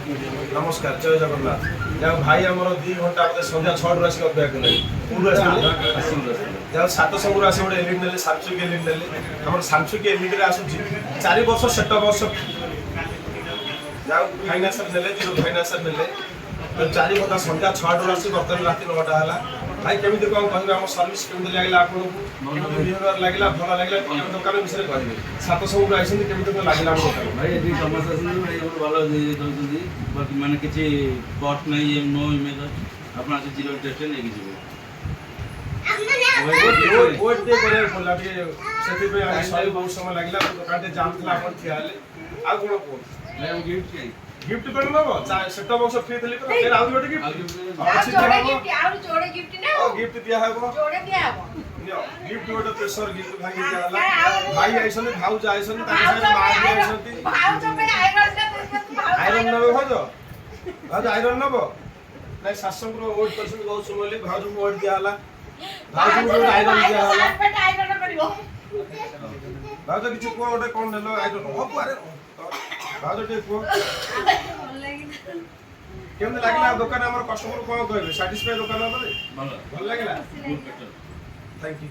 নমস্কার, জয় জগন্নাথ। যাও ভাই আমার 2 ঘন্টা আমাদের সন্ধ্যা 6 আসি অপেক্ষা কলে কোনু আসলে যাও 700 আসি ଗୋଟେ ଏଲିଟ୍ ନେଲେ ସାମସୁଙ୍ଗ୍ ଏଲିଟ୍ ନେଲେ ଆମର ସାମସୁଙ୍ଗ୍ ଏଲିଟ୍ ରେ ଆସୁଛି 4 ବର୍ଷ ସେଟ ବର୍ଷ ଯାଉ ଫାଇନାନ୍ସର ନେଲେ ଜିରୋ ଫାଇନାନ୍ସର ନେଲେ 4 ଘଣ୍ଟା ସନ୍ଧ୍ୟା 6 ଆସିଛି ବର୍ତ୍ତମାନ ରାତି 9ଟା ହେଲା। ଭାଇ କେମିତି କ'ଣ କହିବେ ଆମ ସର୍ଭିସ୍ କେମିତି ଲାଗିଲା ଆପଣଙ୍କୁ, କେମିତି ବିହେଭିୟର ଲାଗିଲା, ଭଲ ଲାଗିଲା ଆମ ଦୋକାନ ବିଷୟରେ କହିବେ। 700 ଆଇଛନ୍ତି କେମିତି କ'ଣ ଲାଗିଲା ଆମ ଦୋକାନ? ଭାଇ ଏଠି ସମସ୍ତେ ଆସନ୍ତି ଭାଇ ଆମର ଭଲ ଦେଉଛନ୍ତି ମାନେ କିଛି କଟ୍ ନାହିଁ, ନୋ ଇମେଜ୍ ଆପଣ ଆସି ଜିରୋ ଟେଷ୍ଟ ନେଇକି ଯିବେ। ଓଏଟ୍ ଟିକେ କରିବାକୁ ପଡ଼ିଲା ଟିକେ, ସେଥିପାଇଁ ଆମେ ଶହେ ବହୁତ ସମୟ ଲାଗିଲା ଦୋକାନଟେ ଜାମ୍ ଥିଲା ଆପଣ ଠିଆ ହେଲେ। ଆଉ କ'ଣ କୁହନ୍ତୁ ଭାଇ ଆମ ଗିଫ୍ଟ କାଇଁ ଗିଫ୍ଟ କ'ଣ ନେବ? ସେଟ ବକ୍ସ ଫ୍ରି ଥିଲି ତ ଫେର ଆଉ ଗୋଟେ ଗିଫ୍ଟ ଗିଫ୍ଟ ଦିଆହେବ। ଗିଫ୍ଟ ଗୋଟେ ପ୍ରେସର ଗିଫ୍ଟ ଭାଇ ଦିଆହେଲା। ଭାଇ ଆଇସନ୍ତି, ଭାଉଜ ଆଇସନ୍ତି, ତାଙ୍କ ସାଙ୍ଗରେ ମା ବି ଆଇସନ୍ତି। ଆଇରନ୍ ନେବେ ଭାଉଜ? ଭାଉଜ ଆଇରନ୍ ନେବ? ନାଇଁ ଶାଶୁଙ୍କର ଓଏଟ୍ କରିଛନ୍ତି ବହୁତ ସମୟ ହେଲେ, ଭାଉଜଙ୍କୁ ଓଏଟ୍ ଦିଆହେଲା। ଭାଉଜଙ୍କୁ ଗୋଟେ ଆଇରନ୍ ଦିଆହେଲା। ଭାଉଜ କିଛି କୁହ ଗୋଟେ କ'ଣ ନେଲ ଆଇରନ୍ ହବ? ଆରେ ଭାଉଜ ଟିକେ କୁହ କେମିତି ଲାଗିଲା ଦୋକାନ? ଆମର କଷ୍ଟମର କ'ଣ କହିବେ? ସାଟିସ୍ଫାଏ ଦୋକାନ ଉପରେ ଭଲ ଭଲ ଲାଗିଲା? Good better. Thank you.